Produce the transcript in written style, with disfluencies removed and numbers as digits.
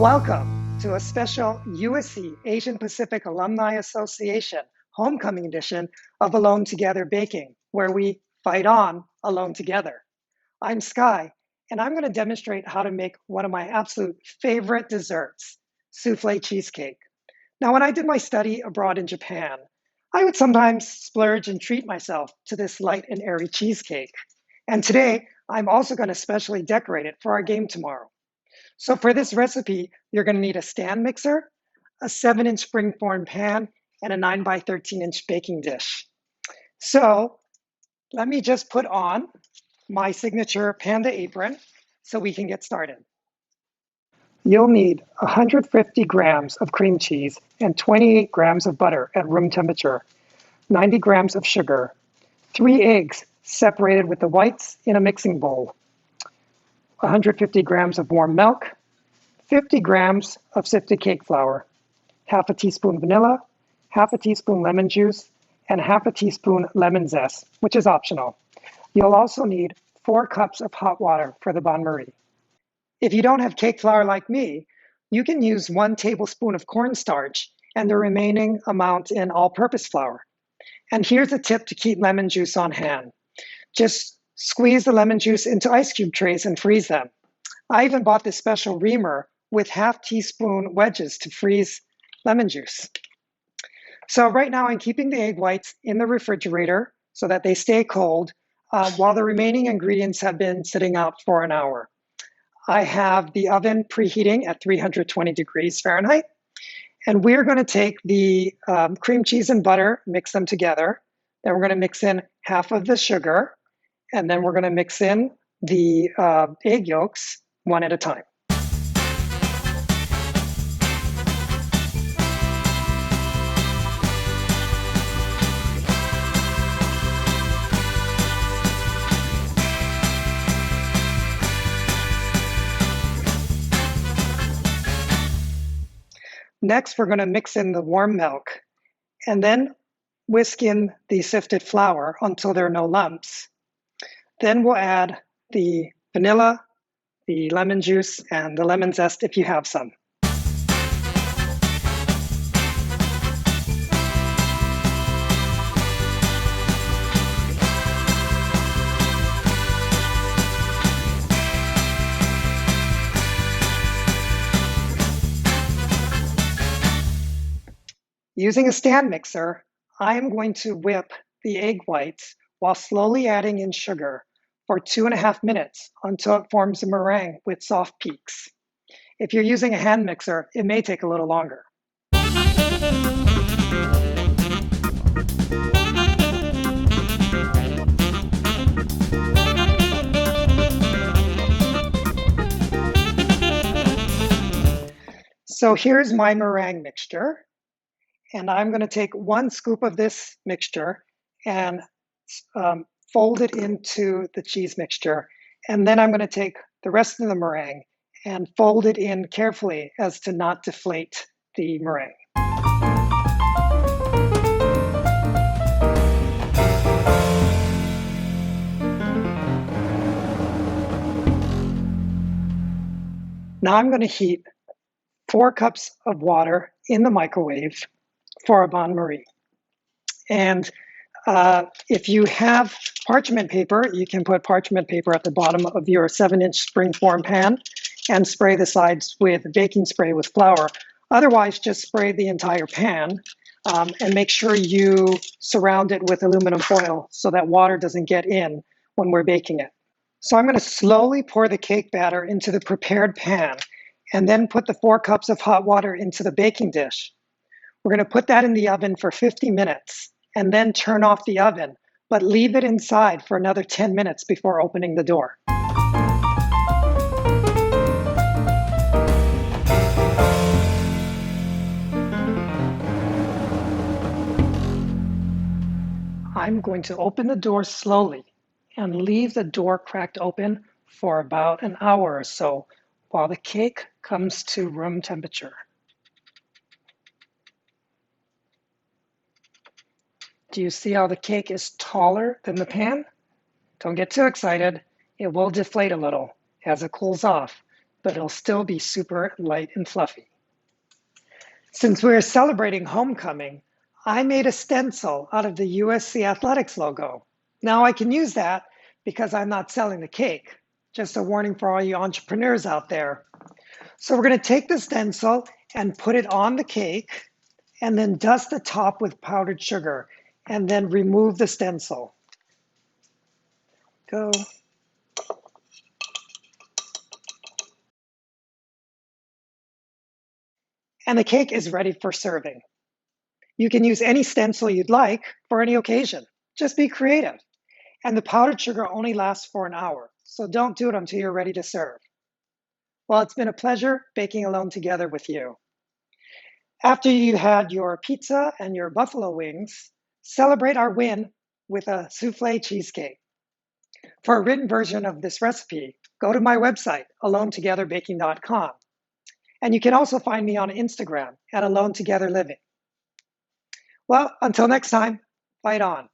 Welcome to a special USC Asian Pacific Alumni Association homecoming edition of Alone Together Baking, where we fight on alone together. I'm Sky, and I'm going to demonstrate how to make one of my absolute favorite desserts, souffle cheesecake. Now, when I did my study abroad in Japan, I would sometimes splurge and treat myself to this light and airy cheesecake. And today, I'm also going to specially decorate it for our game tomorrow. So for this recipe, you're going to need a stand mixer, a 7-inch springform pan, and a 9 by 13-inch baking dish. So let me just put on my signature panda apron so we can get started. You'll need 150 grams of cream cheese and 28 grams of butter at room temperature, 90 grams of sugar, 3 eggs separated with the whites in a mixing bowl, 150 grams of warm milk, 50 grams of sifted cake flour, half a teaspoon vanilla, half a teaspoon lemon juice, and half a teaspoon lemon zest, which is optional. You'll also need 4 cups of hot water for the bain-marie. If you don't have cake flour like me, you can use 1 tablespoon of cornstarch and the remaining amount in all-purpose flour. And here's a tip to keep lemon juice on hand. Just squeeze the lemon juice into ice cube trays and freeze them. I even bought this special reamer with half teaspoon wedges to freeze lemon juice. So right now I'm keeping the egg whites in the refrigerator so that they stay cold while the remaining ingredients have been sitting out for an hour. I have the oven preheating at 320 degrees Fahrenheit. And we're going to take the cream cheese and butter, mix them together. Then we're going to mix in half of the sugar. And then we're going to mix in the egg yolks one at a time. Next, we're going to mix in the warm milk and then whisk in the sifted flour until there are no lumps. Then we'll add the vanilla, the lemon juice, and the lemon zest if you have some. Using a stand mixer, I am going to whip the egg whites while slowly adding in sugar for 2.5 minutes until it forms a meringue with soft peaks. If you're using a hand mixer, it may take a little longer. So here's my meringue mixture. And I'm going to take 1 scoop of this mixture and fold it into the cheese mixture. And then I'm going to take the rest of the meringue and fold it in carefully as to not deflate the meringue. Now I'm going to heat 4 cups of water in the microwave for a bain-marie. And if you have parchment paper, you can put parchment paper at the bottom of your 7-inch springform pan and spray the sides with baking spray with flour. Otherwise, just spray the entire pan and make sure you surround it with aluminum foil so that water doesn't get in when we're baking it. So I'm going to slowly pour the cake batter into the prepared pan and then put the 4 cups of hot water into the baking dish. We're going to put that in the oven for 50 minutes and then turn off the oven, but leave it inside for another 10 minutes before opening the door. I'm going to open the door slowly and leave the door cracked open for about an hour or so while the cake comes to room temperature. Do you see how the cake is taller than the pan? Don't get too excited. It will deflate a little as it cools off. but it'll still be super light and fluffy. Since we're celebrating homecoming, I made a stencil out of the USC Athletics logo. Now I can use that because I'm not selling the cake. Just a warning for all you entrepreneurs out there. So we're going to take the stencil and put it on the cake and then dust the top with powdered sugar and then remove the stencil. Go. And the cake is ready for serving. You can use any stencil you'd like for any occasion. Just be creative. And the powdered sugar only lasts for an hour, so don't do it until you're ready to serve. Well, it's been a pleasure baking alone together with you. After you had your pizza and your buffalo wings, celebrate our win with a souffle cheesecake. For a written version of this recipe, go to my website, alonetogetherbaking.com. And you can also find me on Instagram at Alone Together Living. Well, until next time, fight on.